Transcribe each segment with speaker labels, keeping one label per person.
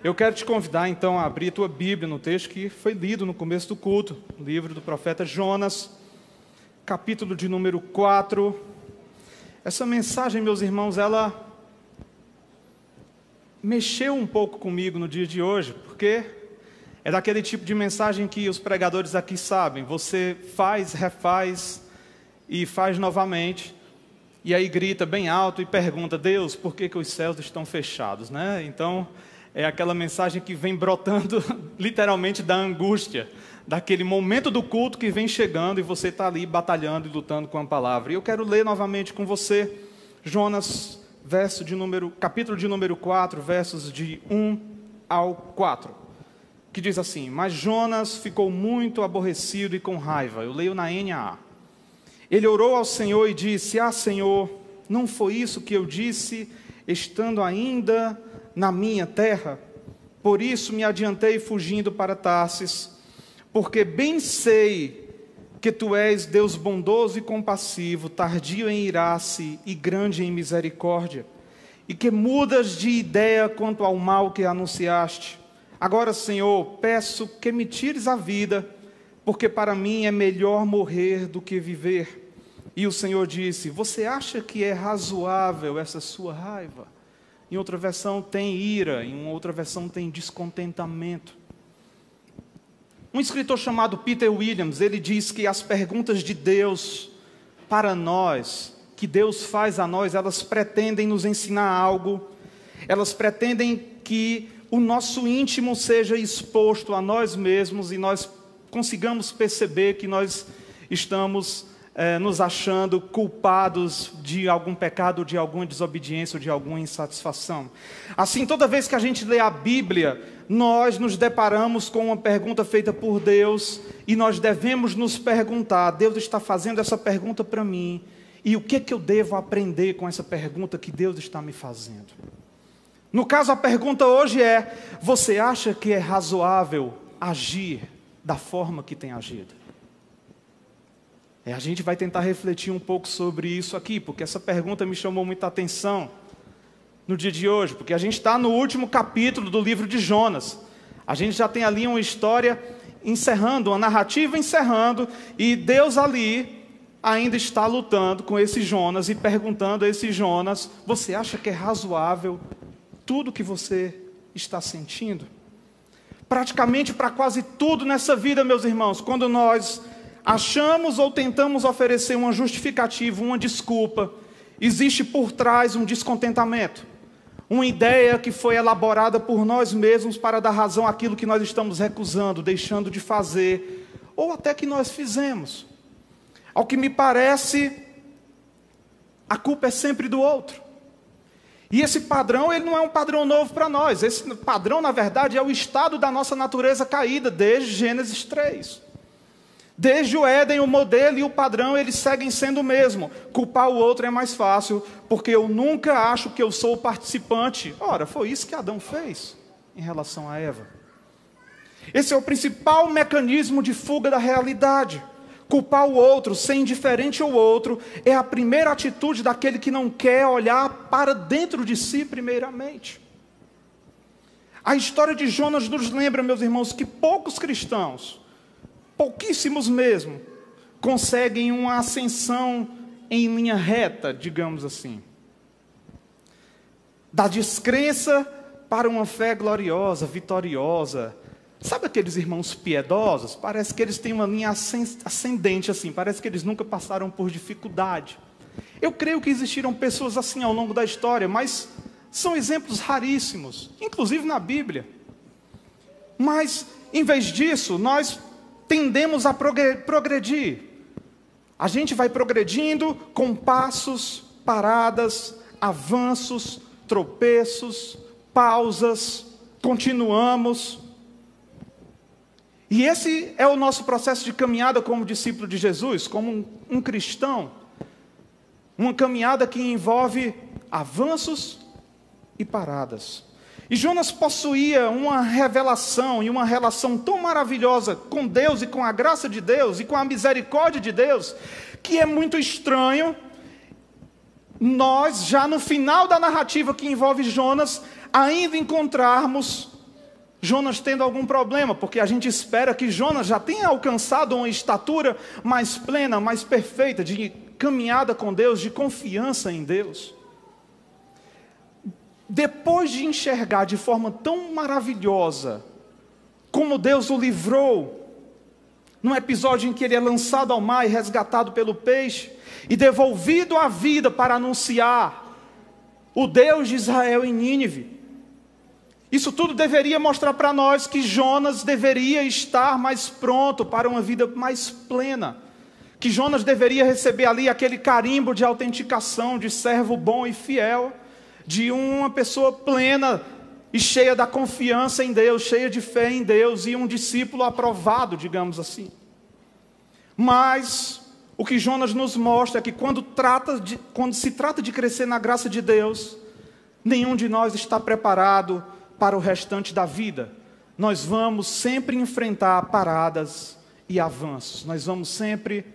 Speaker 1: Eu quero te convidar, então, a abrir a tua Bíblia no texto que foi lido no começo do culto, o livro do profeta Jonas, capítulo de número 4. Essa mensagem, meus irmãos, ela mexeu um pouco comigo no dia de hoje, porque é daquele tipo de mensagem que os pregadores aqui sabem. Você faz, refaz e faz novamente, e aí grita bem alto e pergunta: Deus, por que os céus estão fechados, né? Então, é aquela mensagem que vem brotando literalmente da angústia, daquele momento do culto que vem chegando e você está ali batalhando e lutando com a palavra. E eu quero ler novamente com você Jonas, capítulo de número 4, versos de 1 ao 4, que diz assim: Mas Jonas ficou muito aborrecido e com raiva. Eu leio na NAA. Ele orou ao Senhor e disse: Senhor, não foi isso que eu disse, estando ainda na minha terra? Por isso me adiantei fugindo para Tarsis, porque bem sei que tu és Deus bondoso e compassivo, tardio em irar-se e grande em misericórdia, e que mudas de ideia quanto ao mal que anunciaste. Agora, Senhor, peço que me tires a vida, porque para mim é melhor morrer do que viver. E o Senhor disse: Você acha que é razoável essa sua raiva? Em outra versão tem ira, em outra versão tem descontentamento. Um escritor chamado Peter Williams, ele diz que as perguntas de Deus para nós, que Deus faz a nós, elas pretendem nos ensinar algo, elas pretendem que o nosso íntimo seja exposto a nós mesmos e nós consigamos perceber que nós estamos nos achando culpados de algum pecado, de alguma desobediência, ou de alguma insatisfação. Assim, toda vez que a gente lê a Bíblia, nós nos deparamos com uma pergunta feita por Deus, e nós devemos nos perguntar: Deus está fazendo essa pergunta para mim, e o que eu devo aprender com essa pergunta que Deus está me fazendo? No caso, a pergunta hoje é: você acha que é razoável agir da forma que tem agido? A gente vai tentar refletir um pouco sobre isso aqui, porque essa pergunta me chamou muita atenção no dia de hoje, porque a gente está no último capítulo do livro de Jonas. A gente já tem ali uma história encerrando, uma narrativa encerrando, e Deus ali ainda está lutando com esse Jonas e perguntando a esse Jonas: você acha que é razoável tudo que você está sentindo? Praticamente para quase tudo nessa vida, meus irmãos, quando nós achamos ou tentamos oferecer uma justificativa, uma desculpa, existe por trás um descontentamento, uma ideia que foi elaborada por nós mesmos para dar razão àquilo que nós estamos recusando, deixando de fazer, ou até que nós fizemos. Ao que me parece, a culpa é sempre do outro. E esse padrão, ele não é um padrão novo para nós. Esse padrão, na verdade, é o estado da nossa natureza caída, desde Gênesis 3. Desde o Éden, o modelo e o padrão, eles seguem sendo o mesmo. Culpar o outro é mais fácil, porque eu nunca acho que eu sou o participante. Ora, foi isso que Adão fez em relação a Eva. Esse é o principal mecanismo de fuga da realidade. Culpar o outro, ser indiferente ao outro, é a primeira atitude daquele que não quer olhar para dentro de si primeiramente. A história de Jonas nos lembra, meus irmãos, que poucos cristãos, pouquíssimos mesmo, conseguem uma ascensão em linha reta, digamos assim. Da descrença para uma fé gloriosa, vitoriosa. Sabe aqueles irmãos piedosos? Parece que eles têm uma linha ascendente assim, parece que eles nunca passaram por dificuldade. Eu creio que existiram pessoas assim ao longo da história, mas são exemplos raríssimos, inclusive na Bíblia. Mas, em vez disso, nós tendemos a progredir. A gente vai progredindo com passos, paradas, avanços, tropeços, pausas, continuamos. E esse é o nosso processo de caminhada como discípulo de Jesus, como um cristão. Uma caminhada que envolve avanços e paradas. E Jonas possuía uma revelação e uma relação tão maravilhosa com Deus e com a graça de Deus e com a misericórdia de Deus, que é muito estranho nós, já no final da narrativa que envolve Jonas, ainda encontrarmos Jonas tendo algum problema, porque a gente espera que Jonas já tenha alcançado uma estatura mais plena, mais perfeita, de caminhada com Deus, de confiança em Deus. Depois de enxergar de forma tão maravilhosa como Deus o livrou, num episódio em que ele é lançado ao mar e resgatado pelo peixe, e devolvido à vida para anunciar o Deus de Israel em Nínive. Isso tudo deveria mostrar para nós que Jonas deveria estar mais pronto para uma vida mais plena. Que Jonas deveria receber ali aquele carimbo de autenticação, de servo bom e fiel, de uma pessoa plena e cheia da confiança em Deus, cheia de fé em Deus, e um discípulo aprovado, digamos assim. Mas o que Jonas nos mostra é que quando se trata de crescer na graça de Deus, nenhum de nós está preparado para o restante da vida. Nós vamos sempre enfrentar paradas e avanços. Nós vamos sempre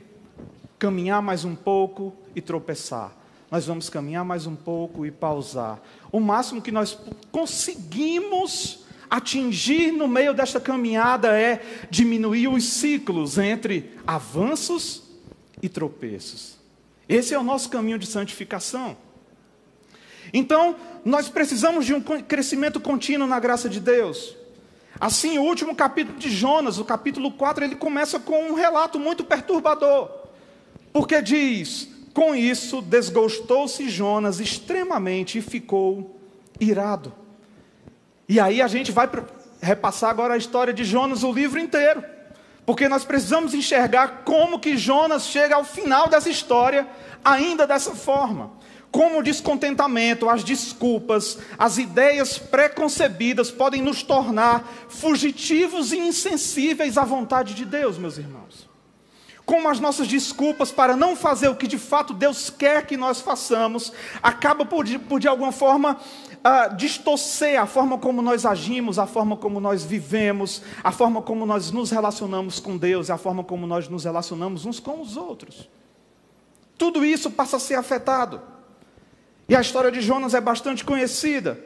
Speaker 1: caminhar mais um pouco e tropeçar. Nós vamos caminhar mais um pouco e pausar. O máximo que nós conseguimos atingir no meio desta caminhada é diminuir os ciclos entre avanços e tropeços. Esse é o nosso caminho de santificação. Então, nós precisamos de um crescimento contínuo na graça de Deus. Assim, o último capítulo de Jonas, o capítulo 4, ele começa com um relato muito perturbador. Porque diz: com isso desgostou-se Jonas extremamente e ficou irado. E aí a gente vai repassar agora a história de Jonas, o livro inteiro. Porque nós precisamos enxergar como que Jonas chega ao final dessa história ainda dessa forma. Como o descontentamento, as desculpas, as ideias preconcebidas podem nos tornar fugitivos e insensíveis à vontade de Deus, meus irmãos. Como as nossas desculpas para não fazer o que de fato Deus quer que nós façamos, acaba por de alguma forma distorcer a forma como nós agimos, a forma como nós vivemos, a forma como nós nos relacionamos com Deus, a forma como nós nos relacionamos uns com os outros. Tudo isso passa a ser afetado. E a história de Jonas é bastante conhecida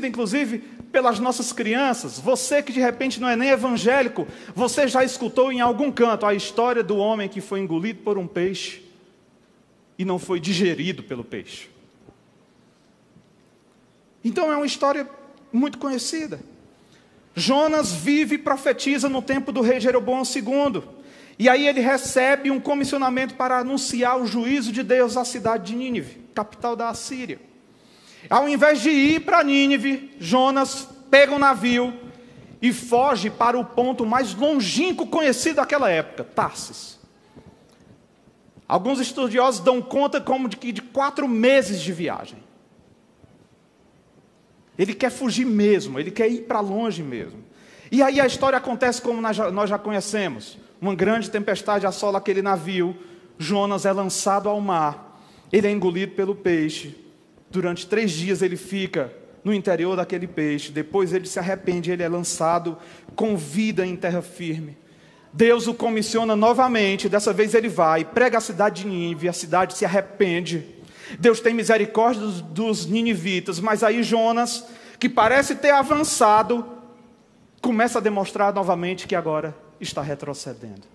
Speaker 1: inclusive pelas nossas crianças. Você que de repente não é nem evangélico, você já escutou em algum canto a história do homem que foi engolido por um peixe e não foi digerido pelo peixe. Então é uma história muito conhecida. Jonas vive e profetiza no tempo do rei Jeroboão II. E aí ele recebe um comissionamento para anunciar o juízo de Deus à cidade de Nínive, capital da Assíria. Ao invés de ir para Nínive, Jonas pega um navio e foge para o ponto mais longínquo conhecido daquela época, Tarsis. Alguns estudiosos dão conta como de 4 meses de viagem. Ele quer fugir mesmo, ele quer ir para longe mesmo. E aí a história acontece como nós já conhecemos. Uma grande tempestade assola aquele navio, Jonas é lançado ao mar, ele é engolido pelo peixe. Durante 3 dias ele fica no interior daquele peixe, depois ele se arrepende, ele é lançado com vida em terra firme. Deus o comissiona novamente, dessa vez ele vai, prega a cidade de Nínive, a cidade se arrepende. Deus tem misericórdia dos ninivitas, mas aí Jonas, que parece ter avançado, começa a demonstrar novamente que agora está retrocedendo.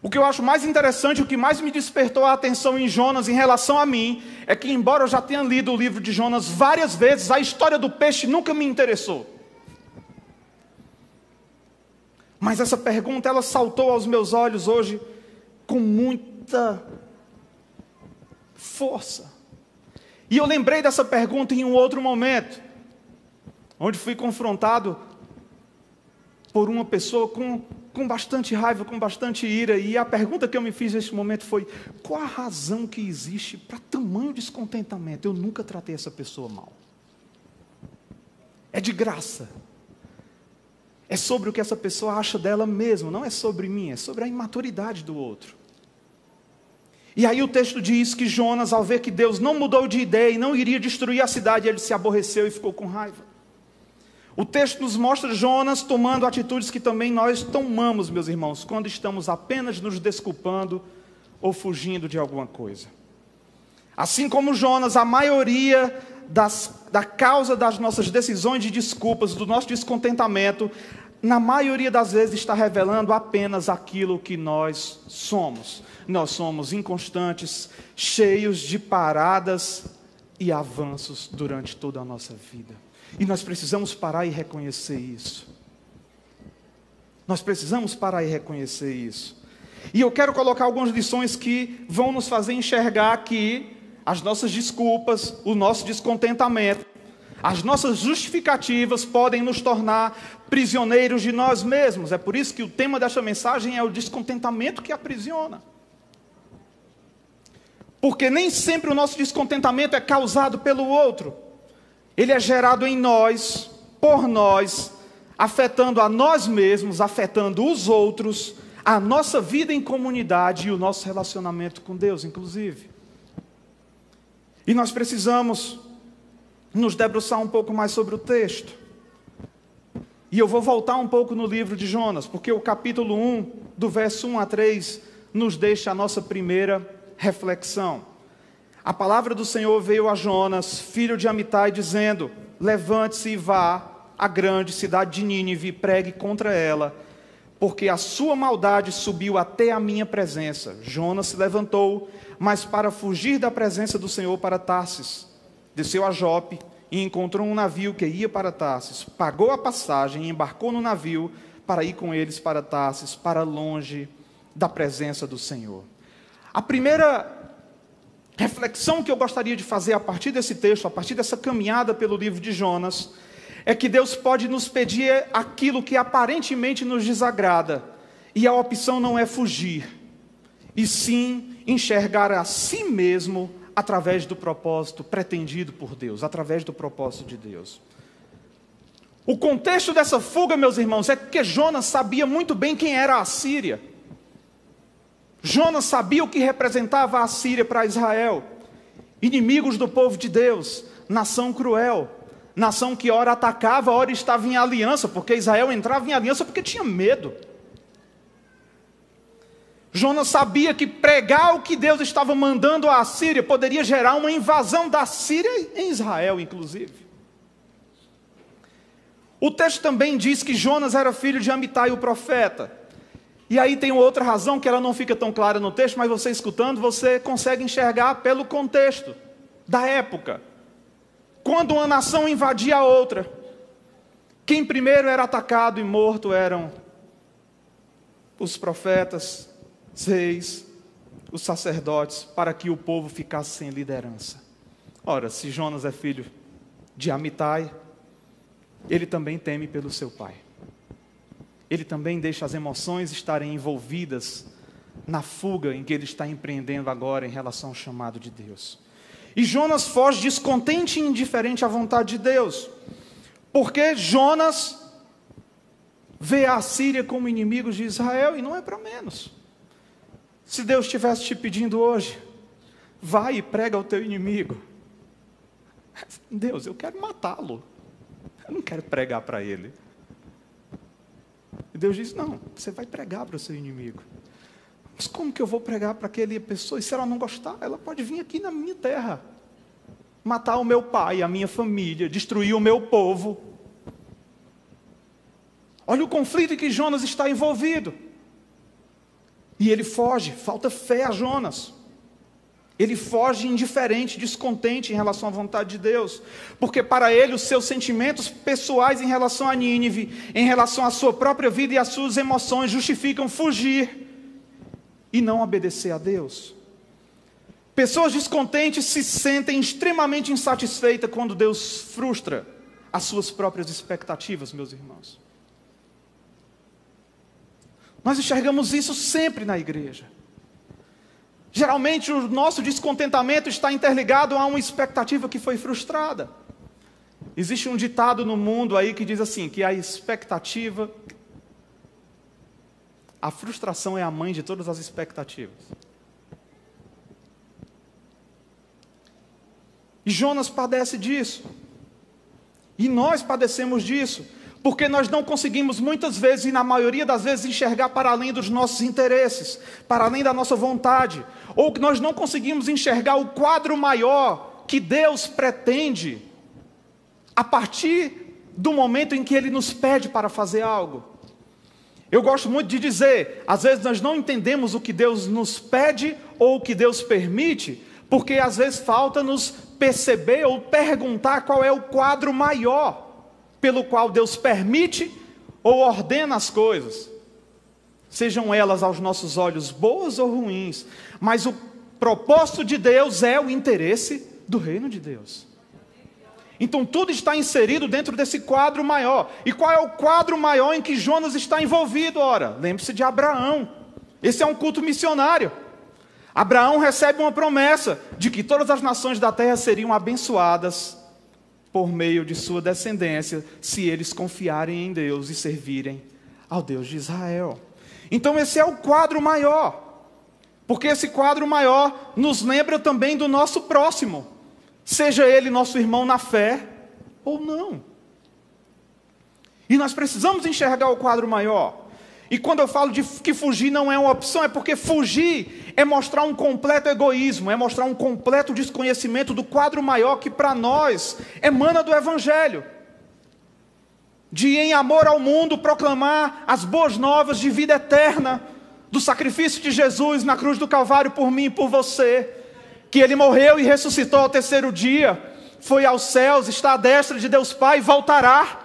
Speaker 1: O que eu acho mais interessante, o que mais me despertou a atenção em Jonas em relação a mim, é que embora eu já tenha lido o livro de Jonas várias vezes, a história do peixe nunca me interessou. Mas essa pergunta, ela saltou aos meus olhos hoje com muita força. E eu lembrei dessa pergunta em um outro momento, onde fui confrontado por uma pessoa com bastante raiva, com bastante ira, e a pergunta que eu me fiz nesse momento foi: qual a razão que existe para tamanho descontentamento? Eu nunca tratei essa pessoa mal. É de graça. É sobre o que essa pessoa acha dela mesma, não é sobre mim, é sobre a imaturidade do outro. E aí o texto diz que Jonas, ao ver que Deus não mudou de ideia e não iria destruir a cidade, ele se aborreceu e ficou com raiva. O texto nos mostra Jonas tomando atitudes que também nós tomamos, meus irmãos, quando estamos apenas nos desculpando ou fugindo de alguma coisa. Assim como Jonas, a maioria da causa das nossas decisões de desculpas, do nosso descontentamento, na maioria das vezes está revelando apenas aquilo que nós somos. Nós somos inconstantes, cheios de paradas e avanços durante toda a nossa vida. E nós precisamos parar e reconhecer isso. Nós precisamos parar e reconhecer isso. E eu quero colocar algumas lições que vão nos fazer enxergar que as nossas desculpas, o nosso descontentamento, as nossas justificativas podem nos tornar prisioneiros de nós mesmos. É por isso que o tema desta mensagem é o descontentamento que aprisiona. Porque nem sempre o nosso descontentamento é causado pelo outro. Ele é gerado em nós, por nós, afetando a nós mesmos, afetando os outros, a nossa vida em comunidade e o nosso relacionamento com Deus, inclusive. E nós precisamos nos debruçar um pouco mais sobre o texto. E eu vou voltar um pouco no livro de Jonas, porque o capítulo 1, do verso 1 a 3, nos deixa a nossa primeira reflexão. A palavra do Senhor veio a Jonas, filho de Amitai, dizendo: levante-se e vá à grande cidade de Nínive e pregue contra ela, porque a sua maldade subiu até a minha presença. Jonas se levantou, mas para fugir da presença do Senhor para Tarsis, desceu a Jope e encontrou um navio que ia para Tarsis, pagou a passagem e embarcou no navio para ir com eles para Tarsis, para longe da presença do Senhor. A primeira reflexão que eu gostaria de fazer a partir desse texto, a partir dessa caminhada pelo livro de Jonas, é que Deus pode nos pedir aquilo que aparentemente nos desagrada, e a opção não é fugir, e sim enxergar a si mesmo através do propósito pretendido por Deus, através do propósito de Deus. O contexto dessa fuga, meus irmãos, é que Jonas sabia muito bem quem era a Síria. Jonas sabia o que representava a Síria para Israel. Inimigos do povo de Deus, nação cruel, nação que ora atacava, ora estava em aliança, porque Israel entrava em aliança porque tinha medo. Jonas sabia que pregar o que Deus estava mandando à Síria poderia gerar uma invasão da Síria em Israel, inclusive. O texto também diz que Jonas era filho de Amitai, o profeta. E aí tem outra razão que ela não fica tão clara no texto, mas você escutando, você consegue enxergar pelo contexto da época. Quando uma nação invadia a outra, quem primeiro era atacado e morto eram os profetas, os reis, os sacerdotes, para que o povo ficasse sem liderança. Ora, se Jonas é filho de Amitai, ele também teme pelo seu pai. Ele também deixa as emoções estarem envolvidas na fuga em que ele está empreendendo agora em relação ao chamado de Deus. E Jonas foge descontente e indiferente à vontade de Deus, porque Jonas vê a Síria como inimigos de Israel, e não é para menos. Se Deus estivesse te pedindo hoje, vai e prega ao teu inimigo. Deus, eu quero matá-lo, eu não quero pregar para ele. E Deus diz: não, você vai pregar para o seu inimigo. Mas como que eu vou pregar para aquela pessoa? E se ela não gostar, ela pode vir aqui na minha terra, matar o meu pai, a minha família, destruir o meu povo. Olha o conflito em que Jonas está envolvido. E ele foge, falta fé a Jonas. Ele foge indiferente, descontente em relação à vontade de Deus, porque para ele os seus sentimentos pessoais em relação a Nínive, em relação à sua própria vida e às suas emoções, justificam fugir e não obedecer a Deus. Pessoas descontentes se sentem extremamente insatisfeitas quando Deus frustra as suas próprias expectativas, meus irmãos. Nós enxergamos isso sempre na igreja. Geralmente o nosso descontentamento está interligado a uma expectativa que foi frustrada. Existe um ditado no mundo aí que diz assim, que a expectativa, a frustração é a mãe de todas as expectativas. E Jonas padece disso. E nós padecemos disso, porque nós não conseguimos muitas vezes, e na maioria das vezes, enxergar para além dos nossos interesses, para além da nossa vontade, ou que nós não conseguimos enxergar o quadro maior que Deus pretende a partir do momento em que Ele nos pede para fazer algo. Eu gosto muito de dizer, às vezes nós não entendemos o que Deus nos pede ou o que Deus permite, porque às vezes falta nos perceber ou perguntar qual é o quadro maior pelo qual Deus permite ou ordena as coisas. Sejam elas aos nossos olhos boas ou ruins, mas o propósito de Deus é o interesse do reino de Deus. Então tudo está inserido dentro desse quadro maior. E qual é o quadro maior em que Jonas está envolvido? Ora, lembre-se de Abraão. Esse é um culto missionário. Abraão recebe uma promessa de que todas as nações da terra seriam abençoadas por meio de sua descendência, se eles confiarem em Deus e servirem ao Deus de Israel. Então esse é o quadro maior, porque esse quadro maior nos lembra também do nosso próximo, seja ele nosso irmão na fé ou não. E nós precisamos enxergar o quadro maior. E quando eu falo de que fugir não é uma opção, é porque fugir é mostrar um completo egoísmo, é mostrar um completo desconhecimento do quadro maior que para nós emana do Evangelho. De em amor ao mundo proclamar as boas novas de vida eterna, do sacrifício de Jesus na cruz do Calvário por mim e por você, que Ele morreu e ressuscitou ao terceiro dia, foi aos céus, está à destra de Deus Pai e voltará.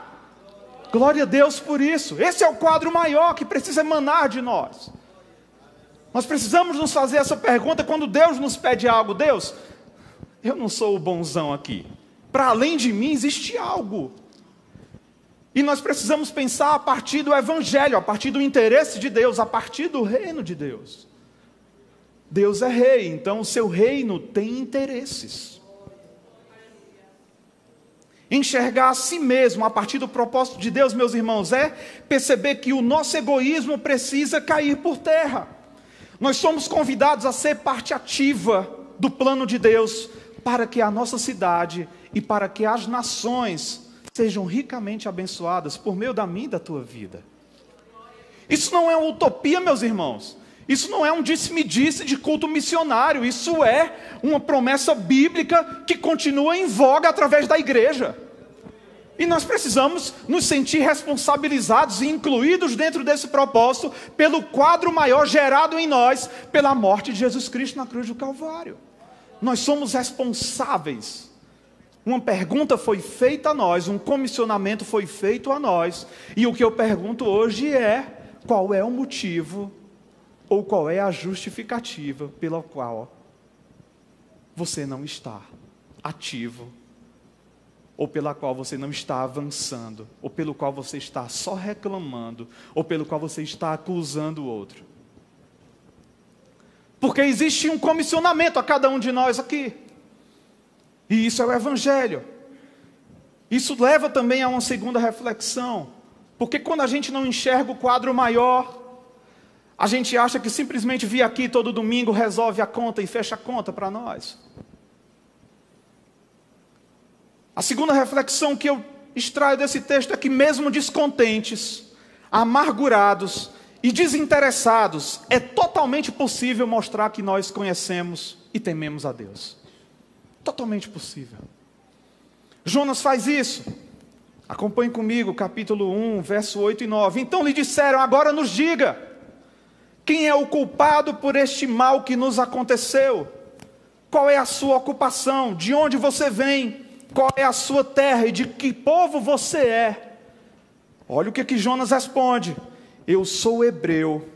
Speaker 1: Glória a Deus por isso. Esse é o quadro maior que precisa emanar de nós. Nós precisamos nos fazer essa pergunta quando Deus nos pede algo. Deus, eu não sou o bonzão aqui. Para além de mim existe algo. E nós precisamos pensar a partir do Evangelho, a partir do interesse de Deus, a partir do reino de Deus. Deus é rei, então o seu reino tem interesses. Enxergar a si mesmo a partir do propósito de Deus, meus irmãos, é perceber que o nosso egoísmo precisa cair por terra. Nós somos convidados a ser parte ativa do plano de Deus para que a nossa cidade e para que as nações sejam ricamente abençoadas por meio da minha e da tua vida. Isso não é uma utopia, meus irmãos. Isso não é um disse-me-disse de culto missionário. Isso é uma promessa bíblica que continua em voga através da igreja. E nós precisamos nos sentir responsabilizados e incluídos dentro desse propósito pelo quadro maior gerado em nós pela morte de Jesus Cristo na cruz do Calvário. Nós somos responsáveis. Uma pergunta foi feita a nós, um comissionamento foi feito a nós. E o que eu pergunto hoje é: qual é o motivo ou qual é a justificativa pela qual você não está ativo, ou pela qual você não está avançando, ou pelo qual você está só reclamando, ou pelo qual você está acusando o outro? Porque existe um comissionamento a cada um de nós aqui. E isso é o Evangelho. Isso leva também a uma segunda reflexão. Porque quando a gente não enxerga o quadro maior, a gente acha que simplesmente vir aqui todo domingo resolve a conta e fecha a conta para nós. A segunda reflexão que eu extraio desse texto é que mesmo descontentes, amargurados e desinteressados, é totalmente possível mostrar que nós conhecemos e tememos a Deus. Totalmente possível. Jonas faz isso. Acompanhe comigo, capítulo 1, verso 8 e 9. Então lhe disseram: agora nos diga, quem é o culpado por este mal que nos aconteceu? Qual é a sua ocupação? De onde você vem? Qual é a sua terra e de que povo você é? Olha o que Jonas responde: eu sou hebreu,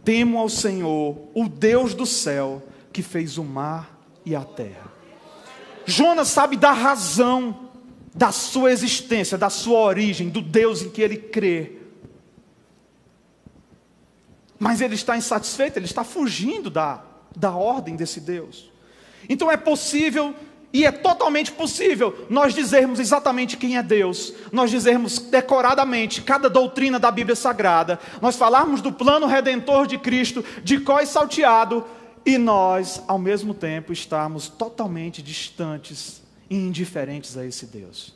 Speaker 1: temo ao Senhor, o Deus do céu, que fez o mar e a terra. Jonas sabe da razão da sua existência, da sua origem, do Deus em que ele crê. Mas ele está insatisfeito, ele está fugindo da ordem desse Deus. Então é possível, e é totalmente possível, nós dizermos exatamente quem é Deus, nós dizermos decoradamente cada doutrina da Bíblia Sagrada, nós falarmos do plano redentor de Cristo, de có e salteado, e nós, ao mesmo tempo, estarmos totalmente distantes e indiferentes a esse Deus.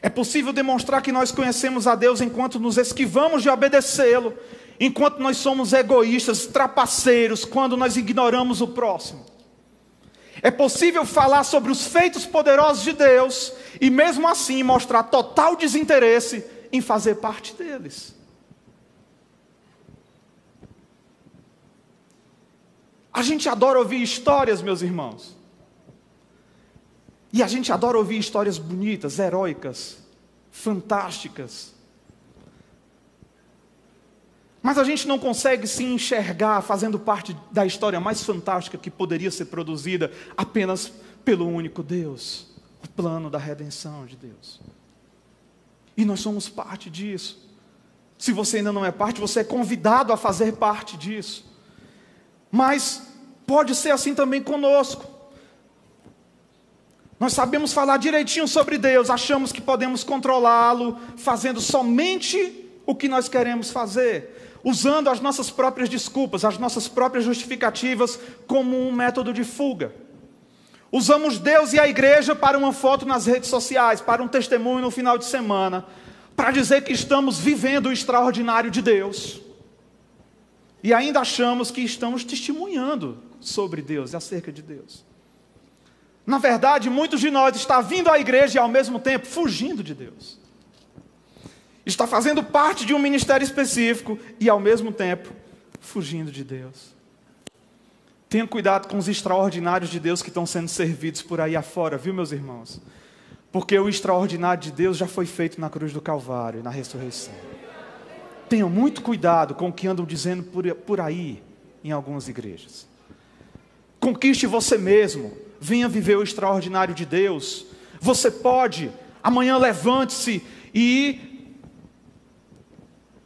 Speaker 1: É possível demonstrar que nós conhecemos a Deus enquanto nos esquivamos de obedecê-lo, enquanto nós somos egoístas, trapaceiros, quando nós ignoramos o próximo. É possível falar sobre os feitos poderosos de Deus e mesmo assim mostrar total desinteresse em fazer parte deles. A gente adora ouvir histórias, meus irmãos. E a gente adora ouvir histórias bonitas, heróicas, fantásticas. Mas a gente não consegue se enxergar fazendo parte da história mais fantástica que poderia ser produzida apenas pelo único Deus, o plano da redenção de Deus. E nós somos parte disso. Se você ainda não é parte, você é convidado a fazer parte disso. Mas pode ser assim também conosco. Nós sabemos falar direitinho sobre Deus, achamos que podemos controlá-lo, fazendo somente o que nós queremos fazer, usando as nossas próprias desculpas, as nossas próprias justificativas como um método de fuga. Usamos Deus e a igreja para uma foto nas redes sociais, para um testemunho no final de semana, para dizer que estamos vivendo o extraordinário de Deus. E ainda achamos que estamos testemunhando sobre Deus e acerca de Deus. Na verdade, muitos de nós estão vindo à igreja e ao mesmo tempo fugindo de Deus. Está fazendo parte de um ministério específico e ao mesmo tempo fugindo de Deus. Tenha cuidado com os extraordinários de Deus que estão sendo servidos por aí afora, viu, meus irmãos? Porque o extraordinário de Deus já foi feito na cruz do Calvário e na ressurreição. Tenham muito cuidado com o que andam dizendo por aí em algumas igrejas. Conquiste você mesmo. Venha viver o extraordinário de Deus. Você pode, amanhã levante-se e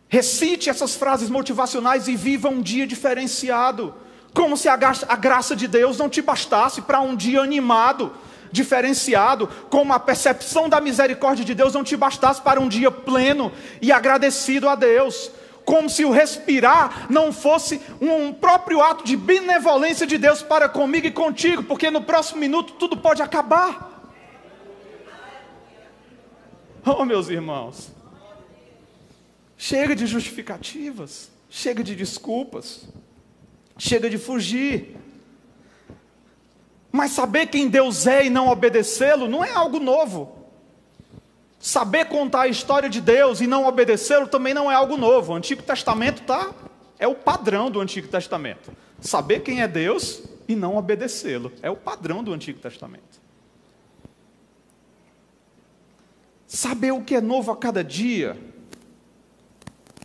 Speaker 1: recite essas frases motivacionais e viva um dia diferenciado. Como se a graça de Deus não te bastasse para um dia animado, diferenciado. Como a percepção da misericórdia de Deus não te bastasse para um dia pleno e agradecido a Deus. Como se o respirar não fosse um próprio ato de benevolência de Deus para comigo e contigo, porque no próximo minuto tudo pode acabar. Oh, meus irmãos, chega de justificativas, chega de desculpas, chega de fugir. Mas saber quem Deus é e não obedecê-lo não é algo novo. Saber contar a história de Deus e não obedecê-lo também não é algo novo. O Antigo Testamento é o padrão do Antigo Testamento. Saber quem é Deus e não obedecê-lo é o padrão do Antigo Testamento. Saber o que é novo a cada dia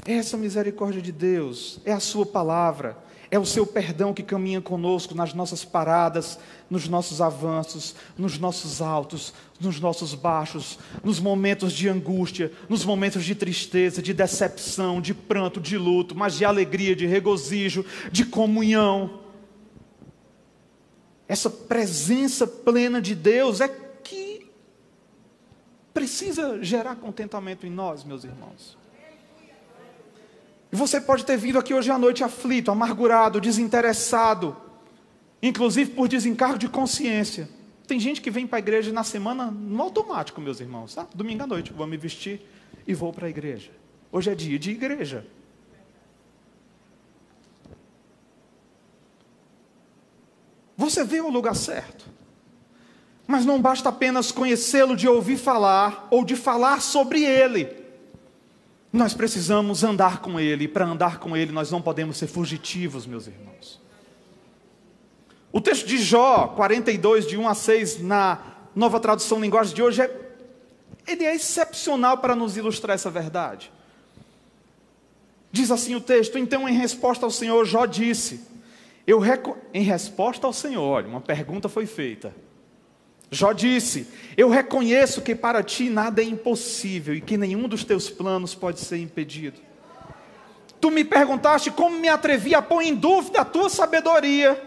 Speaker 1: é essa misericórdia de Deus, é a sua palavra, é o seu perdão que caminha conosco nas nossas paradas, nos nossos avanços, nos nossos altos, nos nossos baixos, nos momentos de angústia, nos momentos de tristeza, de decepção, de pranto, de luto, mas de alegria, de regozijo, de comunhão. Essa presença plena de Deus é que precisa gerar contentamento em nós, meus irmãos. E você pode ter vindo aqui hoje à noite aflito, amargurado, desinteressado, inclusive por desencargo de consciência. Tem gente que vem para a igreja na semana no automático, meus irmãos. Tá? Domingo à noite, vou me vestir e vou para a igreja. Hoje é dia de igreja. Você veio ao lugar certo. Mas não basta apenas conhecê-lo de ouvir falar ou de falar sobre ele. Nós precisamos andar com Ele, e para andar com Ele nós não podemos ser fugitivos, meus irmãos. O texto de Jó, 42, de 1 a 6, na Nova Tradução Linguagem de hoje, ele é excepcional para nos ilustrar essa verdade. Diz assim o texto: então em resposta ao Senhor, Jó disse, em resposta ao Senhor, olha, uma pergunta foi feita. Jó disse, eu reconheço que para ti nada é impossível e que nenhum dos teus planos pode ser impedido. Tu me perguntaste como me atrevi a pôr em dúvida a tua sabedoria,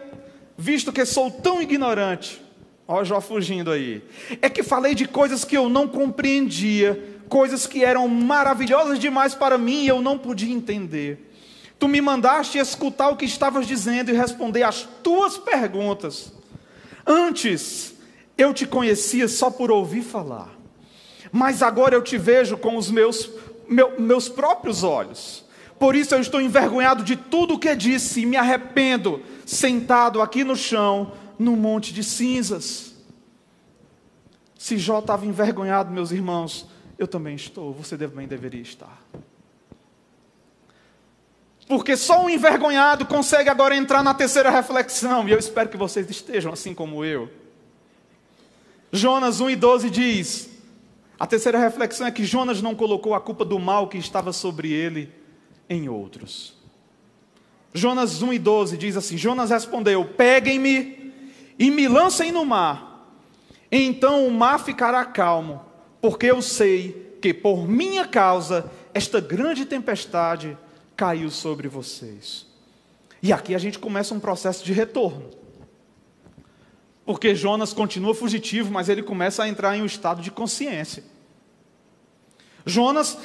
Speaker 1: visto que sou tão ignorante. Ó Jó fugindo aí. É que falei de coisas que eu não compreendia, coisas que eram maravilhosas demais para mim e eu não podia entender. Tu me mandaste escutar o que estavas dizendo e responder às tuas perguntas. Antes eu te conhecia só por ouvir falar, mas agora eu te vejo com os meus próprios olhos. Por isso eu estou envergonhado de tudo o que disse e me arrependo, sentado aqui no chão, no monte de cinzas. Se Jó estava envergonhado, meus irmãos, eu também estou, você também deveria estar. Porque só um envergonhado consegue agora entrar na terceira reflexão, e eu espero que vocês estejam assim como eu. Jonas 1:12 diz, a terceira reflexão é que Jonas não colocou a culpa do mal que estava sobre ele em outros. Jonas 1:12 diz assim, Jonas respondeu, peguem-me e me lancem no mar, então o mar ficará calmo, porque eu sei que por minha causa esta grande tempestade caiu sobre vocês. E aqui a gente começa um processo de retorno. Porque Jonas continua fugitivo, mas ele começa a entrar em um estado de consciência. Jonas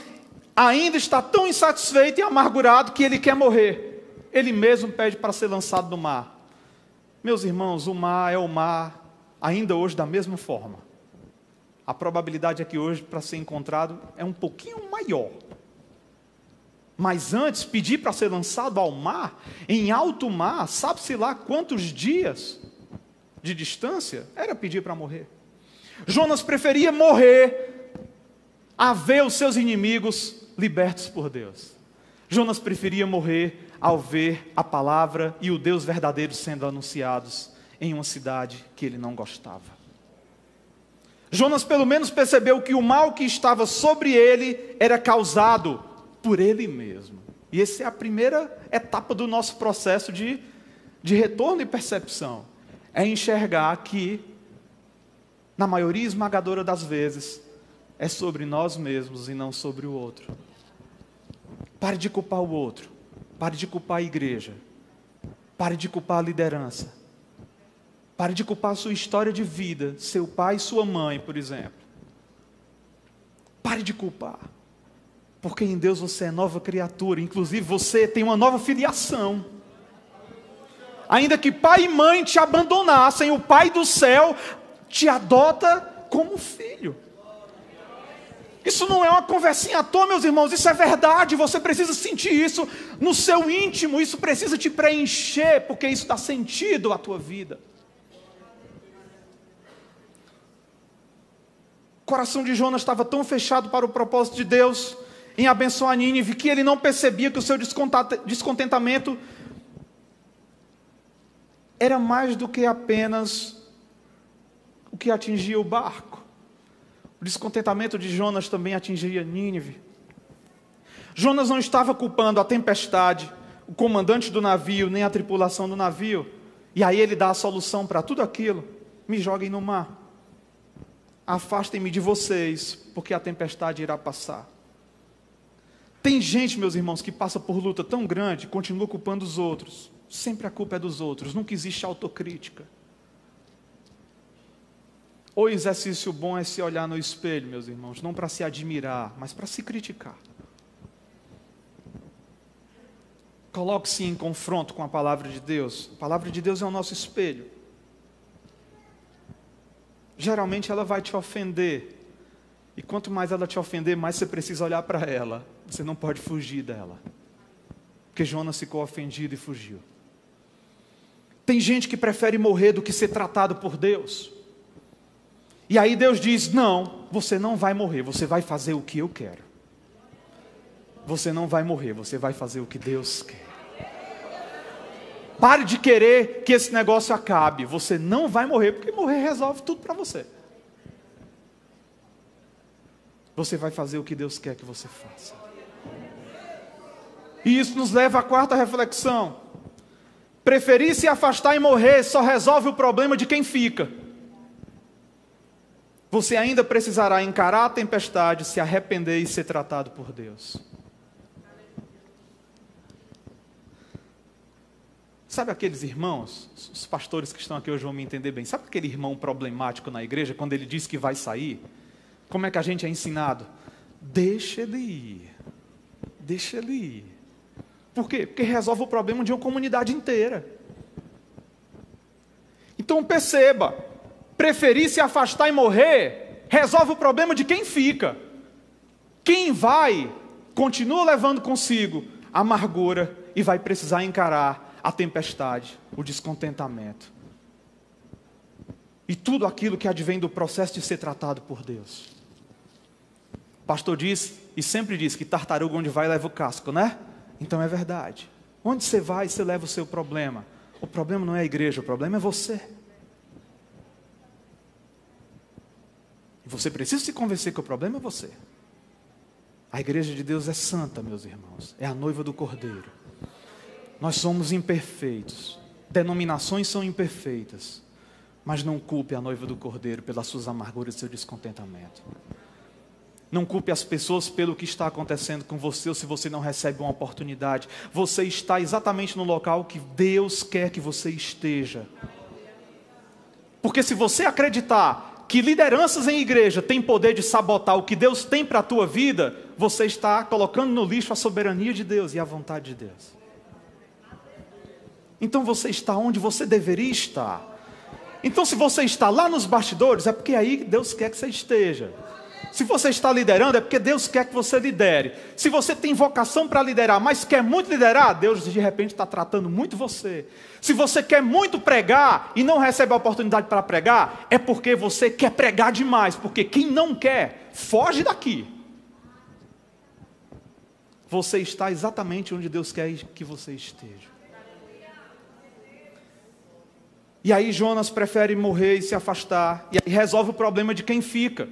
Speaker 1: ainda está tão insatisfeito e amargurado que ele quer morrer. Ele mesmo pede para ser lançado no mar. Meus irmãos, o mar é o mar ainda hoje da mesma forma. A probabilidade é que hoje para ser encontrado é um pouquinho maior. Mas antes, pedir para ser lançado ao mar, em alto mar, sabe-se lá quantos dias de distância, era pedir para morrer. Jonas preferia morrer a ver os seus inimigos libertos por Deus. Jonas preferia morrer ao ver a palavra e o Deus verdadeiro sendo anunciados em uma cidade que ele não gostava. Jonas pelo menos percebeu que o mal que estava sobre ele era causado por ele mesmo. E essa é a primeira etapa do nosso processo de retorno e percepção. É enxergar que, na maioria esmagadora das vezes, é sobre nós mesmos e não sobre o outro. Pare de culpar o outro. Pare de culpar a igreja. Pare de culpar a liderança. Pare de culpar a sua história de vida, seu pai e sua mãe, por exemplo. Pare de culpar. Porque em Deus você é nova criatura, inclusive você tem uma nova filiação. Ainda que pai e mãe te abandonassem, o Pai do céu te adota como filho. Isso não é uma conversinha à toa, meus irmãos, isso é verdade, você precisa sentir isso no seu íntimo, isso precisa te preencher, porque isso dá sentido à tua vida. O coração de Jonas estava tão fechado para o propósito de Deus, em abençoar Nínive, que ele não percebia que o seu descontentamento era mais do que apenas o que atingia o barco. O descontentamento de Jonas também atingia Nínive. Jonas não estava culpando a tempestade, o comandante do navio, nem a tripulação do navio. E aí ele dá a solução para tudo aquilo. Me joguem no mar. Afastem-me de vocês, porque a tempestade irá passar. Tem gente, meus irmãos, que passa por luta tão grande, continua culpando os outros. Sempre a culpa é dos outros, nunca existe autocrítica. O exercício bom é se olhar no espelho, meus irmãos, não para se admirar, mas para se criticar. Coloque-se em confronto com a palavra de Deus. A palavra de Deus é o nosso espelho. Geralmente ela vai te ofender. E quanto mais ela te ofender, mais você precisa olhar para ela. Você não pode fugir dela. Porque Jonas ficou ofendido e fugiu. Tem gente que prefere morrer do que ser tratado por Deus. E aí Deus diz, não, você não vai morrer, você vai fazer o que eu quero. Você não vai morrer, você vai fazer o que Deus quer. Pare de querer que esse negócio acabe. Você não vai morrer, porque morrer resolve tudo para você. Você vai fazer o que Deus quer que você faça. E isso nos leva à quarta reflexão. Preferir se afastar e morrer só resolve o problema de quem fica. Você ainda precisará encarar a tempestade, se arrepender e ser tratado por Deus. Sabe aqueles irmãos, os pastores que estão aqui hoje vão me entender bem. Sabe aquele irmão problemático na igreja, quando ele diz que vai sair? Como é que a gente é ensinado? Deixa ele ir. Deixa ele ir. Por quê? Porque resolve o problema de uma comunidade inteira. Então perceba, preferir se afastar e morrer, resolve o problema de quem fica. Quem vai, continua levando consigo a amargura e vai precisar encarar a tempestade, o descontentamento. e tudo aquilo que advém do processo de ser tratado por Deus. O pastor diz, e sempre diz, que tartaruga onde vai leva o casco, né? Então é verdade. Onde você vai, você leva o seu problema. O problema não é a igreja, o problema é você. E você precisa se convencer que o problema é você. A igreja de Deus é santa, meus irmãos. É a noiva do Cordeiro. Nós somos imperfeitos. Denominações são imperfeitas. Mas não culpe a noiva do Cordeiro pelas suas amarguras e seu descontentamento. Não culpe as pessoas pelo que está acontecendo com você ou se você não recebe uma oportunidade. Você está exatamente no local que Deus quer que você esteja. Porque se você acreditar que lideranças em igreja têm poder de sabotar o que Deus tem para a tua vida, você está colocando no lixo a soberania de Deus e a vontade de Deus. Então você está onde você deveria estar. Então se você está lá nos bastidores, é porque aí Deus quer que você esteja. Se você está liderando, é porque Deus quer que você lidere. Se você tem vocação para liderar, mas quer muito liderar, Deus de repente está tratando muito você. Se você quer muito pregar e não recebe a oportunidade para pregar, é porque você quer pregar demais. Porque quem não quer, foge daqui. Você está exatamente onde Deus quer que você esteja. E aí Jonas prefere morrer e se afastar. E aí resolve o problema de quem fica.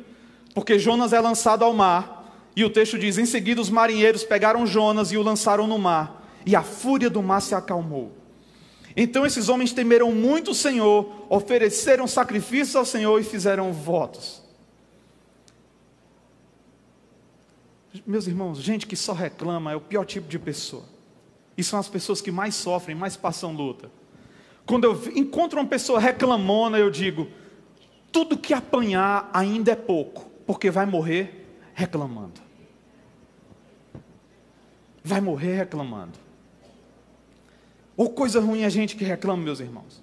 Speaker 1: Porque Jonas é lançado ao mar, e o texto diz, em seguida os marinheiros pegaram Jonas e o lançaram no mar, e a fúria do mar se acalmou. Então esses homens temeram muito o Senhor, ofereceram sacrifícios ao Senhor e fizeram votos. Meus irmãos, gente que só reclama é o pior tipo de pessoa. E são as pessoas que mais sofrem, mais passam luta. Quando eu encontro uma pessoa reclamona, eu digo, tudo que apanhar ainda é pouco. Porque vai morrer reclamando. Vai morrer reclamando. Ou coisa ruim a gente que reclama, meus irmãos.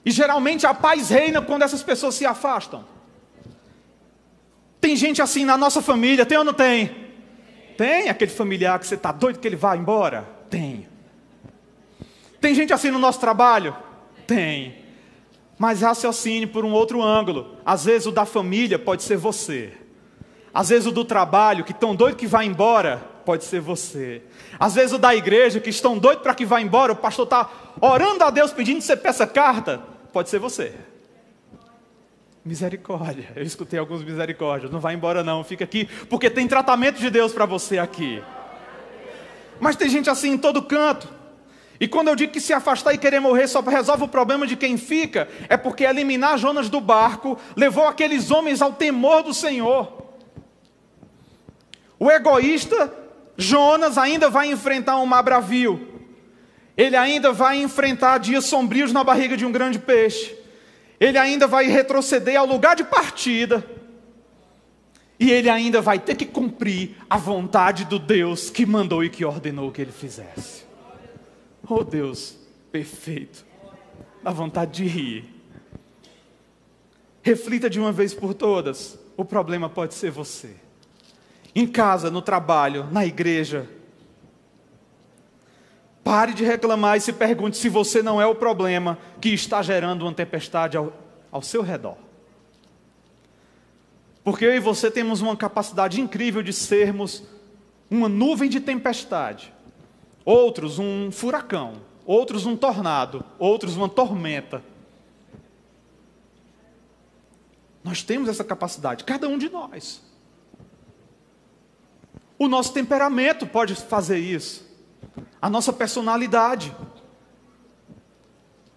Speaker 1: E geralmente a paz reina quando essas pessoas se afastam. Tem gente assim na nossa família, tem ou não tem? Tem aquele familiar que você está doido que ele vá embora? Tem. Tem gente assim no nosso trabalho? Tem. Mas raciocine por um outro ângulo. Às vezes o da família pode ser você. Às vezes o do trabalho, que estão doido que vai embora, pode ser você. Às vezes o da igreja, que estão doido para que vá embora, o pastor está orando a Deus pedindo que você peça carta, pode ser você. Misericórdia. Eu escutei alguns misericórdias. Não vai embora não, fica aqui, porque tem tratamento de Deus para você aqui. Mas tem gente assim em todo canto. E quando eu digo que se afastar e querer morrer só resolve o problema de quem fica, é porque eliminar Jonas do barco levou aqueles homens ao temor do Senhor. O egoísta Jonas ainda vai enfrentar um mar bravio. Ele ainda vai enfrentar dias sombrios na barriga de um grande peixe. Ele ainda vai retroceder ao lugar de partida. E ele ainda vai ter que cumprir a vontade do Deus que mandou e que ordenou que ele fizesse. Oh Deus, perfeito, dá vontade de rir. Reflita de uma vez por todas, o problema pode ser você. Em casa, no trabalho, na igreja. Pare de reclamar e se pergunte se você não é o problema que está gerando uma tempestade ao seu redor. Porque eu e você temos uma capacidade incrível de sermos uma nuvem de tempestade. Outros um furacão, outros um tornado, outros uma tormenta. Nós temos essa capacidade, cada um de nós. O nosso temperamento pode fazer isso. A nossa personalidade.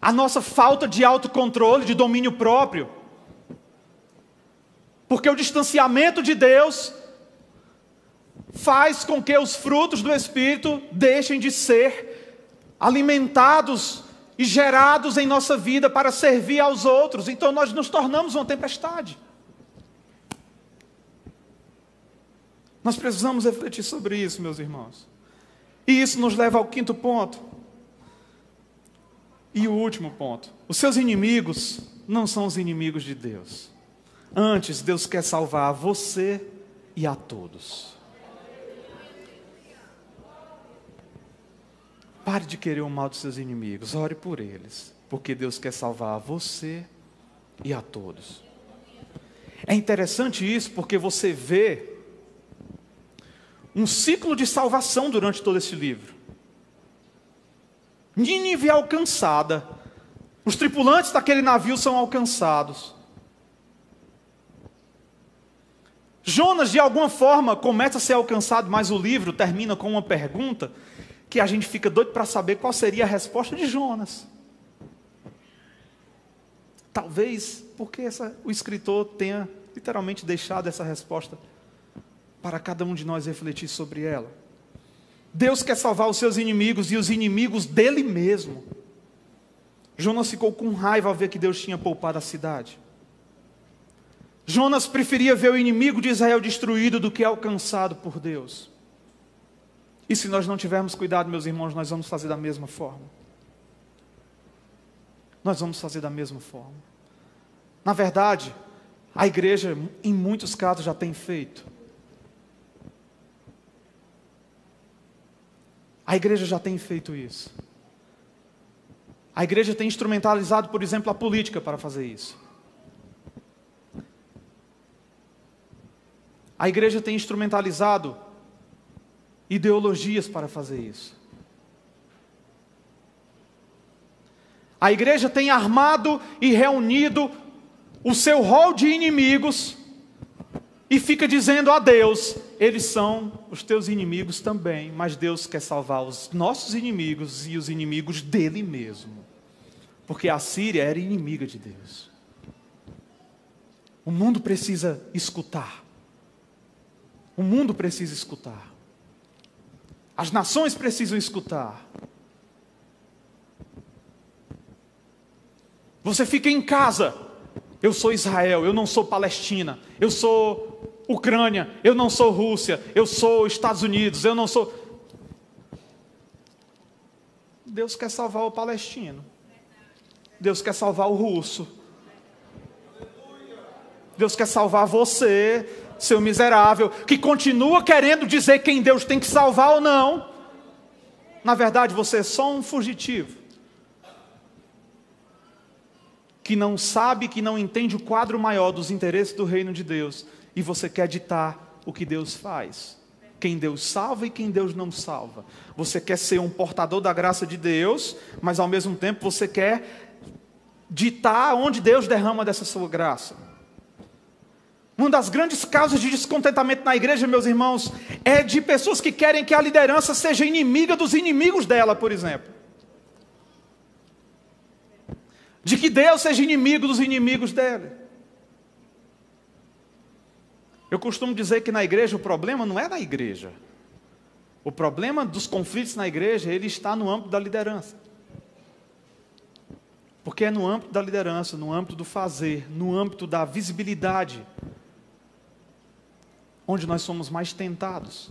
Speaker 1: A nossa falta de autocontrole, de domínio próprio. Porque o distanciamento de Deus faz com que os frutos do Espírito deixem de ser alimentados e gerados em nossa vida para servir aos outros. Então nós nos tornamos uma tempestade. Nós precisamos refletir sobre isso, meus irmãos. E isso nos leva ao quinto ponto. E o último ponto. Os seus inimigos não são os inimigos de Deus. Antes, Deus quer salvar a você e a todos. Pare de querer o mal dos seus inimigos. Ore por eles. Porque Deus quer salvar a você e a todos. É interessante isso porque você vê um ciclo de salvação durante todo esse livro. Nínive é alcançada, os tripulantes daquele navio são alcançados. Jonas, de alguma forma, começa a ser alcançado, mas o livro termina com uma pergunta que a gente fica doido para saber qual seria a resposta de Jonas. Talvez porque o escritor tenha literalmente deixado essa resposta para cada um de nós refletir sobre ela. Deus quer salvar os seus inimigos e os inimigos dele mesmo. Jonas ficou com raiva ao ver que Deus tinha poupado a cidade. Jonas preferia ver o inimigo de Israel destruído do que alcançado por Deus. E se nós não tivermos cuidado, meus irmãos, nós vamos fazer da mesma forma. Nós vamos fazer da mesma forma. Na verdade, a igreja, em muitos casos, já tem feito. A igreja já tem feito isso. A igreja tem instrumentalizado, por exemplo, a política para fazer isso. A igreja tem instrumentalizado ideologias para fazer isso. A igreja tem armado e reunido o seu rol de inimigos e fica dizendo a Deus: eles são os teus inimigos também, mas Deus quer salvar os nossos inimigos e os inimigos dele mesmo, porque a Síria era inimiga de Deus. O mundo precisa escutar. O mundo precisa escutar. As nações precisam escutar. Você fica em casa. Eu sou Israel, eu não sou Palestina. Eu sou Ucrânia, eu não sou Rússia. Eu sou Estados Unidos, eu não sou... Deus quer salvar o palestino. Deus quer salvar o russo. Deus quer salvar você, seu miserável, que continua querendo dizer quem Deus tem que salvar ou não. Na verdade, você é só um fugitivo, que não sabe, que não entende o quadro maior dos interesses do reino de Deus, e você quer ditar o que Deus faz, quem Deus salva e quem Deus não salva. Você quer ser um portador da graça de Deus, mas ao mesmo tempo você quer ditar onde Deus derrama dessa sua graça. Uma das grandes causas de descontentamento na igreja, meus irmãos, é de pessoas que querem que a liderança seja inimiga dos inimigos dela, por exemplo. De que Deus seja inimigo dos inimigos dela. Eu costumo dizer que na igreja o problema não é na igreja. O problema dos conflitos na igreja, ele está no âmbito da liderança. Porque é no âmbito da liderança, no âmbito do fazer, no âmbito da visibilidade, onde nós somos mais tentados.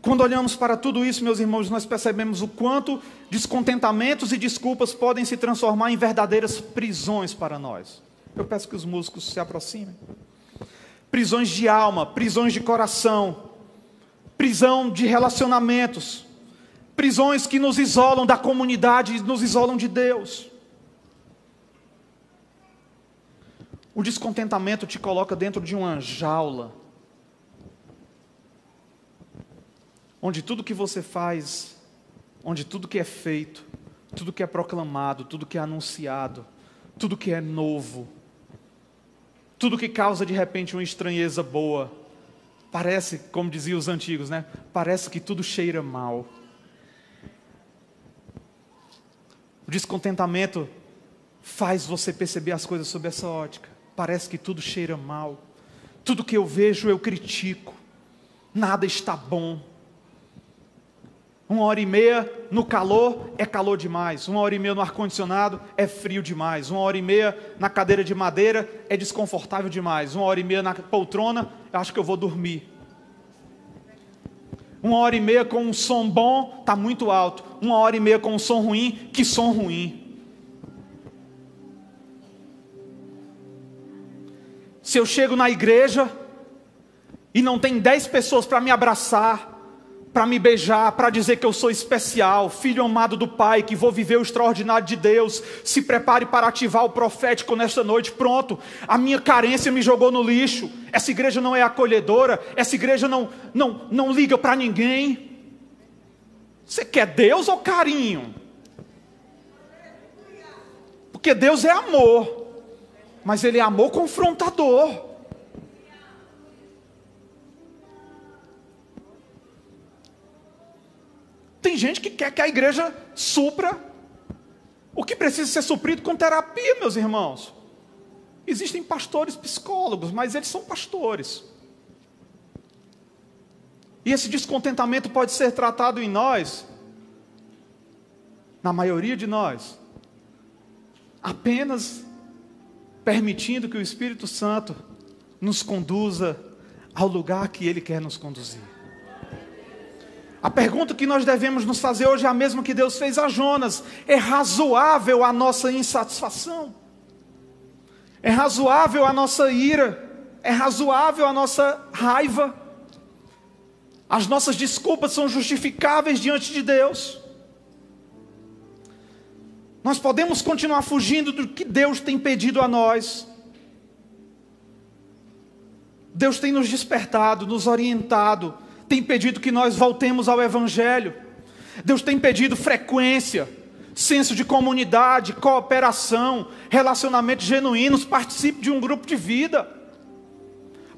Speaker 1: Quando olhamos para tudo isso, meus irmãos, nós percebemos o quanto descontentamentos e desculpas podem se transformar em verdadeiras prisões para nós. Eu peço que os músicos se aproximem. Prisões de alma, prisões de coração, prisão de relacionamentos, prisões que nos isolam da comunidade e nos isolam de Deus. O descontentamento te coloca dentro de uma jaula, onde tudo que você faz, onde tudo que é feito, tudo que é proclamado, tudo que é anunciado, tudo que é novo, tudo que causa de repente uma estranheza boa, parece, como diziam os antigos, né? Parece que tudo cheira mal. O descontentamento faz você perceber as coisas sob essa ótica. Parece que tudo cheira mal. Tudo que eu vejo eu critico. Nada está bom. 1h30 no calor é calor demais. 1h30 no ar-condicionado é frio demais. 1h30 na cadeira de madeira é desconfortável demais. 1h30 na poltrona, eu acho que eu vou dormir. 1h30 com um som bom, está muito alto. 1h30 com um som ruim, que som ruim. Se eu chego na igreja e não tem 10 pessoas para me abraçar, para me beijar, para dizer que eu sou especial, filho amado do Pai, que vou viver o extraordinário de Deus. Se prepare para ativar o profético nesta noite. Pronto, a minha carência me jogou no lixo. Essa igreja não é acolhedora, essa igreja não liga para ninguém. Você quer Deus ou carinho? Porque Deus é amor, mas Ele é amor confrontador. Tem gente que quer que a igreja supra o que precisa ser suprido com terapia, meus irmãos. Existem pastores psicólogos, mas eles são pastores. E esse descontentamento pode ser tratado em nós, na maioria de nós, apenas permitindo que o Espírito Santo nos conduza ao lugar que Ele quer nos conduzir. A pergunta que nós devemos nos fazer hoje é a mesma que Deus fez a Jonas: é razoável a nossa insatisfação? É razoável a nossa ira? É razoável a nossa raiva? As nossas desculpas são justificáveis diante de Deus? Nós podemos continuar fugindo do que Deus tem pedido a nós? Deus tem nos despertado, nos orientado, tem pedido que nós voltemos ao Evangelho. Deus tem pedido frequência, senso de comunidade, cooperação, relacionamentos genuínos. Participe de um grupo de vida,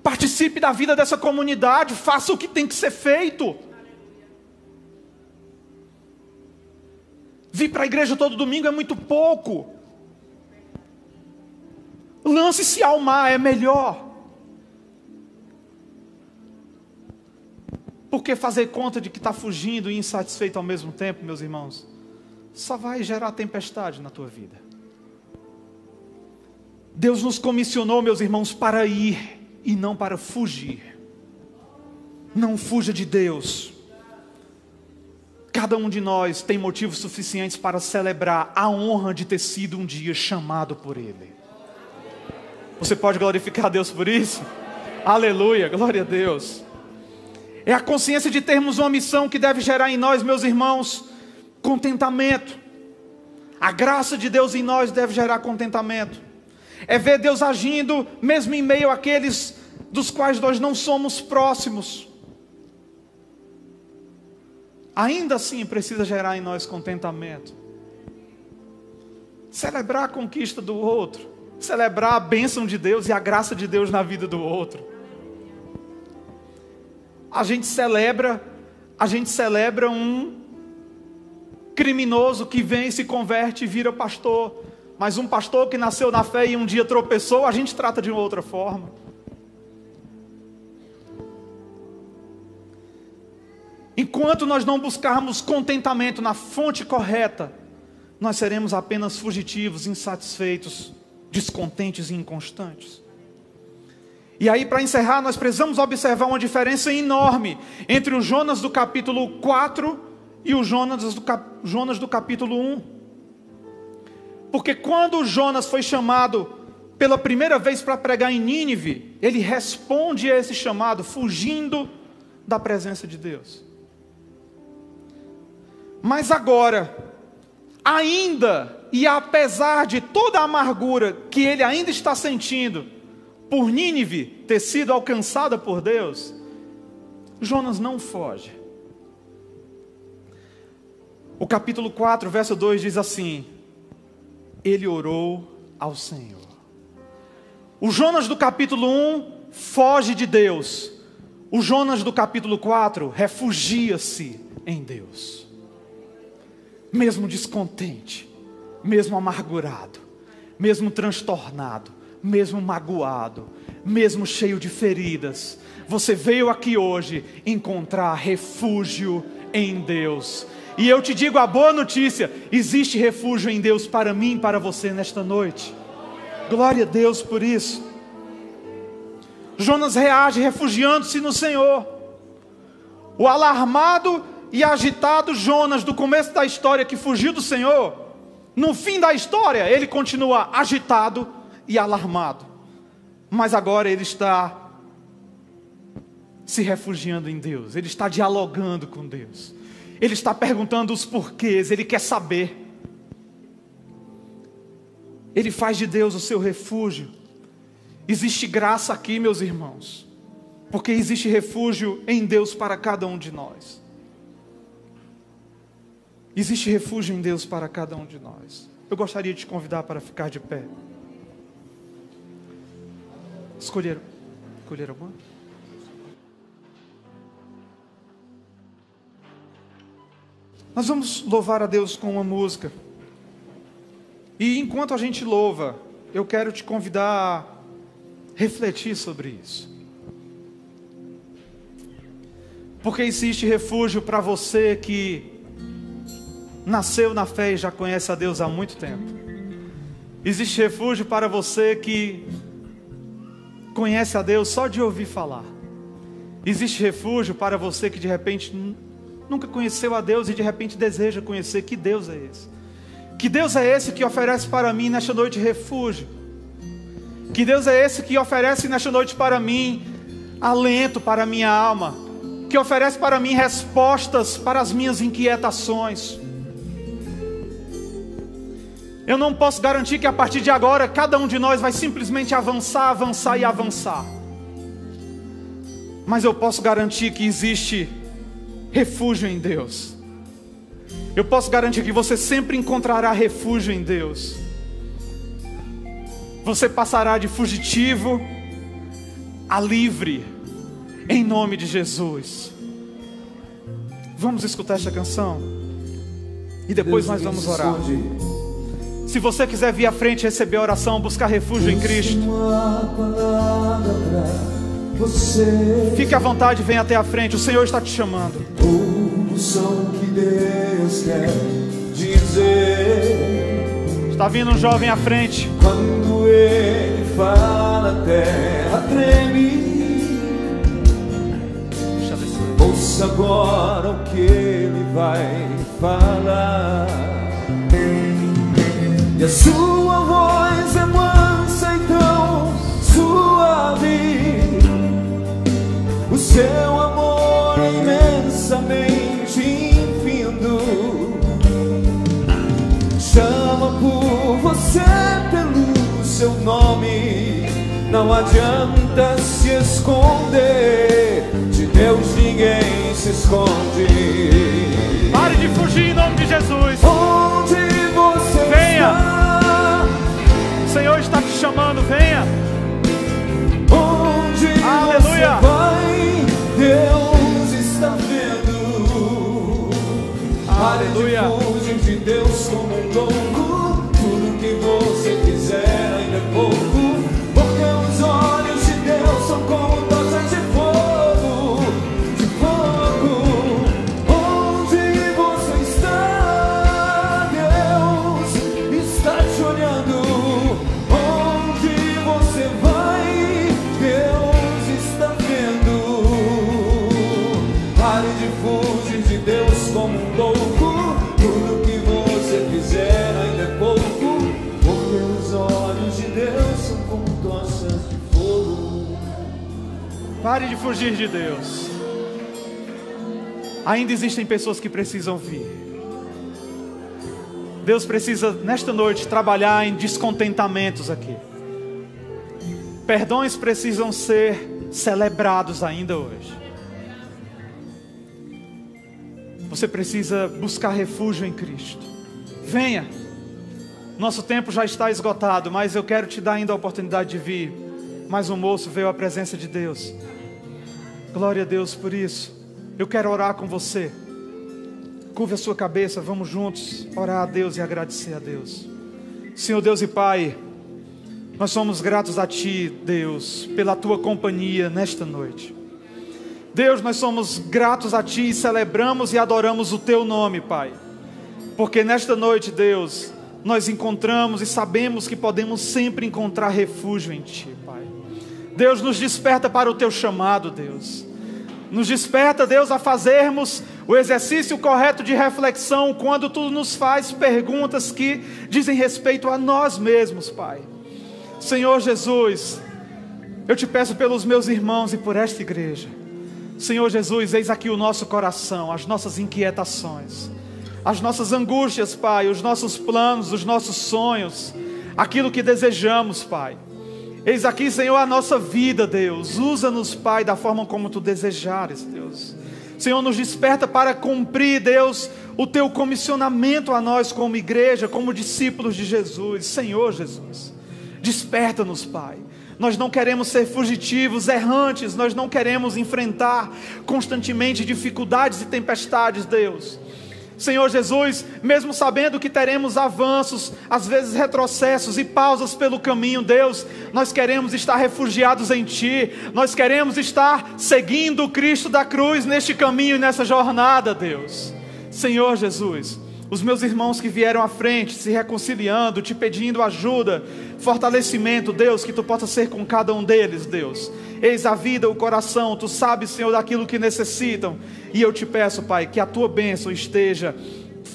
Speaker 1: participe da vida dessa comunidade, faça o que tem que ser feito. Vir para a igreja todo domingo é muito pouco. Lance-se ao mar, é melhor. Porque fazer conta de que está fugindo e insatisfeito ao mesmo tempo, meus irmãos, só vai gerar tempestade na tua vida. Deus nos comissionou, meus irmãos, para ir e não para fugir. Não fuja de Deus. Cada um de nós tem motivos suficientes para celebrar a honra de ter sido um dia chamado por Ele. Você pode glorificar a Deus por isso? Aleluia, glória a Deus. É a consciência de termos uma missão que deve gerar em nós, meus irmãos, contentamento. A graça de Deus em nós deve gerar contentamento. É ver Deus agindo mesmo em meio àqueles dos quais nós não somos próximos. Ainda assim precisa gerar em nós contentamento. Celebrar a conquista do outro, celebrar a bênção de Deus e a graça de Deus na vida do outro. A gente celebra um criminoso que vem, se converte e vira pastor. Mas um pastor que nasceu na fé e um dia tropeçou, a gente trata de uma outra forma. Enquanto nós não buscarmos contentamento na fonte correta, nós seremos apenas fugitivos, insatisfeitos, descontentes e inconstantes. E aí, para encerrar, nós precisamos observar uma diferença enorme entre o Jonas do capítulo 4 e o Jonas do capítulo 1. Porque quando Jonas foi chamado pela primeira vez para pregar em Nínive, ele responde a esse chamado fugindo da presença de Deus. Mas agora, ainda e apesar de toda a amargura que ele ainda está sentindo por Nínive ter sido alcançada por Deus, Jonas não foge. O capítulo 4, verso 2 diz assim: ele orou ao Senhor. O Jonas do capítulo 1 foge de Deus. O Jonas do capítulo 4 refugia-se em Deus. Mesmo descontente, mesmo amargurado, mesmo transtornado, mesmo magoado, mesmo cheio de feridas, você veio aqui hoje encontrar refúgio em Deus. E eu te digo a boa notícia: existe refúgio em Deus para mim e para você nesta noite. Glória a Deus por isso. Jonas reage refugiando-se no Senhor. O alarmado e agitado Jonas do começo da história, que fugiu do Senhor, no fim da história ele continua agitado e alarmado, mas agora ele está se refugiando em Deus, ele está dialogando com Deus, ele está perguntando os porquês, ele quer saber. Ele faz de Deus o seu refúgio. Existe graça aqui, meus irmãos, porque existe refúgio em Deus para cada um de nós. Existe refúgio em Deus para cada um de nós. Eu gostaria de te convidar para ficar de pé. Escolher alguma? Nós vamos louvar a Deus com uma música. E enquanto a gente louva, eu quero te convidar a refletir sobre isso. Porque existe refúgio para você que nasceu na fé e já conhece a Deus há muito tempo. Existe refúgio para você que conhece a Deus só de ouvir falar. Existe refúgio para você que de repente nunca conheceu a Deus e de repente deseja conhecer. Que Deus é esse? Que Deus é esse que oferece para mim nesta noite refúgio? Que Deus é esse que oferece nesta noite para mim alento para a minha alma? Que oferece para mim respostas para as minhas inquietações? Eu não posso garantir que a partir de agora cada um de nós vai simplesmente avançar, avançar e avançar. Mas eu posso garantir que existe refúgio em Deus. Eu posso garantir que você sempre encontrará refúgio em Deus. Você passará de fugitivo a livre, em nome de Jesus. Vamos escutar esta canção e depois nós vamos orar. Se você quiser vir à frente receber a oração, buscar refúgio em Cristo, fique à vontade, venha até a frente, o Senhor está te chamando.
Speaker 2: O som que Deus quer dizer.
Speaker 1: Está vindo um jovem à frente.
Speaker 2: Quando Ele fala, a terra treme. Ouça agora o que Ele vai falar. E a sua voz é mansa e tão suave. O seu amor é imensamente infindo. Chama por você pelo seu nome. Não adianta se esconder. De Deus ninguém se esconde.
Speaker 1: Pare de fugir em nome de Jesus.
Speaker 2: Onde você
Speaker 1: venha
Speaker 2: está?
Speaker 1: O Senhor está te chamando, venha.
Speaker 2: Onde
Speaker 1: Aleluia.
Speaker 2: você vai, Deus está vendo.
Speaker 1: Aleluia.
Speaker 2: Fugir de Deus como um louco. Tudo que você quiser ainda é pouco. Porque os olhos de Deus são como tochas de fogo. De fogo. Onde você está, Deus está te olhando. Onde você vai, Deus está vendo. Pare de fugir de Deus como um louco. Tudo que você quiser ainda é pouco. Porque os olhos de Deus são como tochas de fogo.
Speaker 1: Pare de fugir de Deus. Ainda existem pessoas que precisam vir. Deus precisa nesta noite trabalhar em descontentamentos aqui. Perdões precisam ser celebrados ainda hoje. Você precisa buscar refúgio em Cristo. Venha. Nosso tempo já está esgotado, mas eu quero te dar ainda a oportunidade de vir. Mais um moço veio à presença de Deus. Glória a Deus por isso. Eu quero orar com você. Curva a sua cabeça, vamos juntos orar a Deus e agradecer a Deus. Senhor Deus e Pai, nós somos gratos a Ti, Deus, pela Tua companhia nesta noite. Deus, nós somos gratos a Ti e celebramos e adoramos o Teu nome, Pai. Porque nesta noite, Deus, nós encontramos e sabemos que podemos sempre encontrar refúgio em Ti, Pai. Deus, nos desperta para o Teu chamado, Deus. Nos desperta, Deus, a fazermos o exercício correto de reflexão quando Tu nos faz perguntas que dizem respeito a nós mesmos, Pai. Senhor Jesus, eu Te peço pelos meus irmãos e por esta igreja. Senhor Jesus, eis aqui o nosso coração, as nossas inquietações, as nossas angústias, Pai, os nossos planos, os nossos sonhos, aquilo que desejamos, Pai. Eis aqui, Senhor, a nossa vida, Deus. Usa-nos, Pai, da forma como Tu desejares, Deus. Senhor, nos desperta para cumprir, Deus, o Teu comissionamento a nós como igreja, como discípulos de Jesus. Senhor Jesus, desperta-nos, Pai. Nós não queremos ser fugitivos, errantes. Nós não queremos enfrentar constantemente dificuldades e tempestades, Deus. Senhor Jesus, mesmo sabendo que teremos avanços, às vezes retrocessos e pausas pelo caminho, Deus, nós queremos estar refugiados em Ti, nós queremos estar seguindo o Cristo da cruz neste caminho e nessa jornada, Deus. Senhor Jesus, os meus irmãos que vieram à frente, se reconciliando, Te pedindo ajuda, fortalecimento, Deus, que Tu possa ser com cada um deles, Deus. Eis a vida, o coração, Tu sabes, Senhor, daquilo que necessitam. E eu Te peço, Pai, que a Tua bênção esteja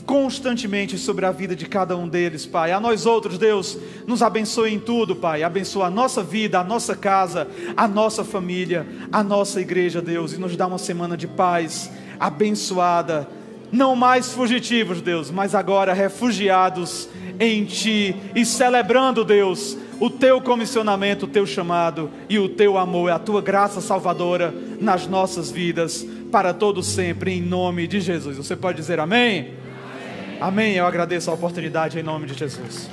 Speaker 1: constantemente sobre a vida de cada um deles, Pai. A nós outros, Deus, nos abençoe em tudo, Pai. Abençoa a nossa vida, a nossa casa, a nossa família, a nossa igreja, Deus. E nos dá uma semana de paz abençoada. Não mais fugitivos, Deus, mas agora refugiados em Ti e celebrando, Deus, o Teu comissionamento, o Teu chamado e o Teu amor, a Tua graça salvadora nas nossas vidas, para todo sempre, em nome de Jesus. Você pode dizer amém? Amém. Amém. Eu agradeço a oportunidade em nome de Jesus.